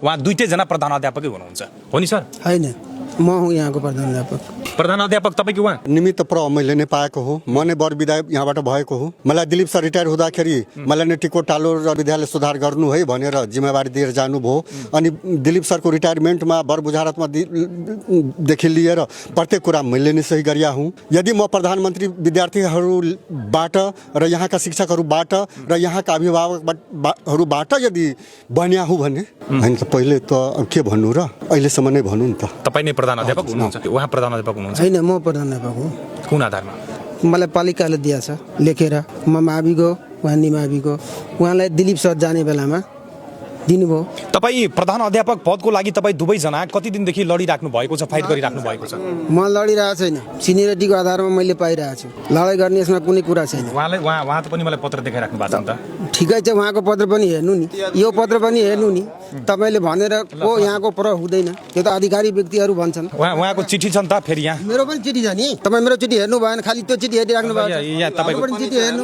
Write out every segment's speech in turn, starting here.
उहाँ दुईटै जना प्रधानाध्यापकै हुनुहुन्छ हो नि सर? होइन, म हुँ यहाँको प्रधानाध्यापक। प्रधानाध्यापक तपाईँको उहाँ? निमित्त प्र मैले नै पाएको हो। म नै वर विधायक यहाँबाट भएको हो। मलाई दिलीप सर रिटायर हुँदाखेरि मलाई नै टिकोटालो र विद्यालय सुधार गर्नु है भनेर जिम्मेवारी दिएर जानुभयो। अनि दिलीप सरको रिटायरमेन्टमा वर बुझारतमा देखि लिएर प्रत्येक कुरा मैले नै सही गरिया हुँ। यदि म प्रधानमन्त्री विद्यार्थीहरूबाट र यहाँका शिक्षकहरूबाट र यहाँका अभिभावकहरूबाट यदि बन्या हुँ भने होइन त पहिले त के भन्नु र अहिलेसम्म नै भन्नु नि त। तपाईँ नै प्रधानाध्यापक हुनुहुन्छ? उहाँ प्रधानाध्यापक हुनुहुन्छ? होइन, म प्रधानाध्यापक हुँ। कुन आधारमा? मलाई पालिकाले दिएछ लेखेर, म माविको, उहाँ निमाविको। उहाँलाई दिलीप सर जाने बेलामा दिनुभयो। तपाईँ प्रधान अध्यापक पदको लागि तपाईँ दुवैजना कति दिनदेखि लडिराख्नु भएको छ, फाइट गरिराख्नु भएको छ? म लडिरहेको छैन, सिनियरिटीको आधारमा मैले पाइरहेको छु। लडाइँ गर्ने यसमा कुनै कुरा छैन। उहाँ त पनि मलाई पत्र देखाइराख्नु भएको छ नि त। ठिकै छ, उहाँको पत्र पनि हेर्नु नि, यो पत्र पनि हेर्नु नि। तपाईँले भनेर को यहाँको पर हुँदैन, त्यो त अधिकारी व्यक्तिहरू भन्छन्। उहाँको चिठी छ नि त फेरि यहाँ? मेरो पनि चिठी छ नि। तपाईँ मेरो चिठी हेर्नु भएन, खालि त्यो चिठी हेरिराख्नु भएको छ। यहाँ तपाईँको पनि चिठी हेर्नु,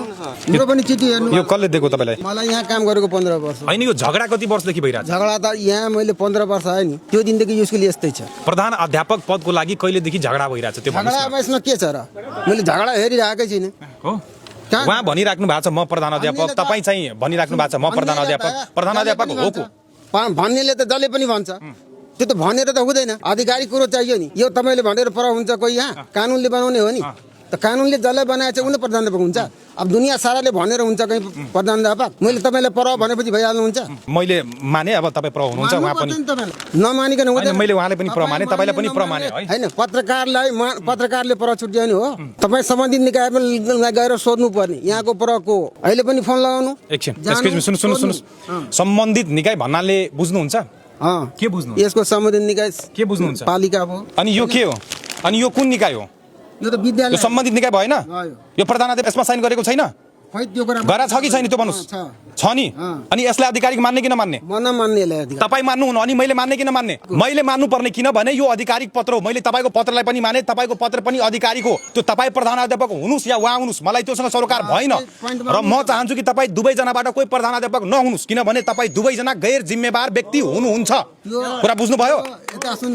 मेरो पनि चिठी हेर्नु। यो कसले दिएको तपाईँलाई? मलाई यहाँ काम गरेको 15 वर्ष। होइन, यो झगडा कति वर्षदेखि भइरहेछ? झगडा त यहाँ मैले 15 वर्ष आयो नि, त्यो दिनदेखि यसको यस्तै छ। प्रधान अध्यापक पदको लागि कहिलेदेखि झगडा भइरहेछ त्यो भन्नुहोस् न? झगडामा यसमा के छ र? मैले झगडा हेरिरहेकै छैन। हो, उहाँ भनिराख्नु भएको छ म प्रधान अध्यापक, तपाईँ चाहिँ भनिराख्नु भएको छ म प्रधान अध्यापक। प्रधान अध्यापक हो को? भन्नेले त जसले पनि भन्छ, त्यो त भनेर त हुँदैन। अधिकारी कुरो चाहियो नि। यो तपाईँले भनेर पर हुन्छ कोही? यहाँ कानुनले बनाउने हो नि त। कानुनले जसलाई बनाएछ उनी प्रधानाध्यापक हुन्छ। अब दुनियाँ साराले भनेर हुन्छ कहीँ प्रधानाध्यापक। मैले तपाईँलाई पर भनेपछि भइहाल्नुहुन्छ? मैले माने, अब तपाईँ प्र हुनुहुन्छ, उहाँ पनि नमानिकन हुँदैन। मैले उहाँले पनि प्र माने, तपाईँलाई पनि प्र माने होइन। पत्रकारले पर छुट्याउने हो। तपाईँ सम्बन्धित निकायमा गएर सोध्नु पर्ने यहाँको पर को। अहिले पनि फोन लगाउनु। एकछिन, सुन्नुहोस्। सम्बन्धित निकाय भन्नाले बुझ्नुहुन्छ? के बुझ्नु? यसको सम्बन्धित निकाय के बुझ्नुहुन्छ? पालिका हो। अनि यो के हो? अनि यो कुन निकाय हो? यो त विद्यालय। यो सम्बन्धित निकाय भएन? यो प्रधानाध्यापक यसमा साइन गरेको छैन? गरा छ कि छैन त्यो भन्नुहोस्? छ नि। अनि यसलाई आधिकारिक मान्ने कि नमान्ने? तपाईँ मान्नु हुनु, अनि मैले मान्ने कि नमान्ने? मैले मान्नु पर्ने, किनभने यो आधिकारिक पत्र हो। मैले तपाईँको पत्रलाई पनि माने, तपाईँको पत्र पनि आधिकारिक हो। त्यो तपाईँ प्रधानाध्यापक हुनुहोस् या उहाँ हुनुहोस्, मलाई त्योसँग सरोकार भएन। र म चाहन्छु कि तपाईँ दुवैजनाबाट कोही प्रधानाध्यापक नहुनुहोस्, किनभने तपाईँ दुवैजना गैर जिम्मेवार व्यक्ति हुनुहुन्छ। कुरा बुझ्नुभयो?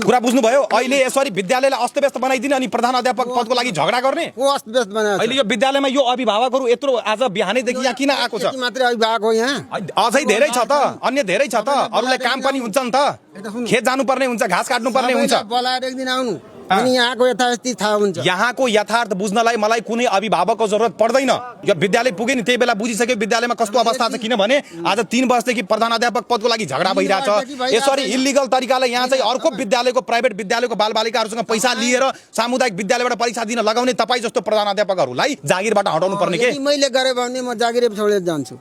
कुरा बुझ्नुभयो? अहिले यसरी विद्यालयलाई अस्तव्यस्त बनाइदिने अनि प्रधानाध्यापक पदको लागि झगडा गर्ने? अहिले यो विद्यालयमा यो अभिभावकहरू यत्रो आज बिहानैदेखि यहाँ किन आएको छ? अझै धेरै छ त, अन्य धेरै छ त, अरूलाई काम पनि हुन्छ नि त। खेत जानुपर्ने हुन्छ, घाँस काट्नुपर्ने हुन्छ। अनि यहाँको यथास्थिति थाहा हुन्छ। यहाँको यथार्थ बुझ्नलाई मलाई कुनै अभिभावकको जरुरत पर्दैन। यो विद्यालय पुगे नि, त्यही बेला बुझिसक्यो विद्यालयमा कस्तो अवस्था छ। किनभने आज 3 वर्षदेखि प्रधानाध्यापक पदको लागि झगडा भइरहेछ। यसरी इलिगल तरिकाले यहाँ चाहिँ अर्को विद्यालयको, प्राइभेट विद्यालयको बालबालिकाहरूसँग पैसा लिएर सामुदायिक विद्यालयबाट परीक्षा दिन लगाउने तपाईँ जस्तो प्रधानाध्यापकहरूलाई जागिरबाट हटाउनु पर्ने के? मैले गरे भने म जागिर छोडेर जान्छु।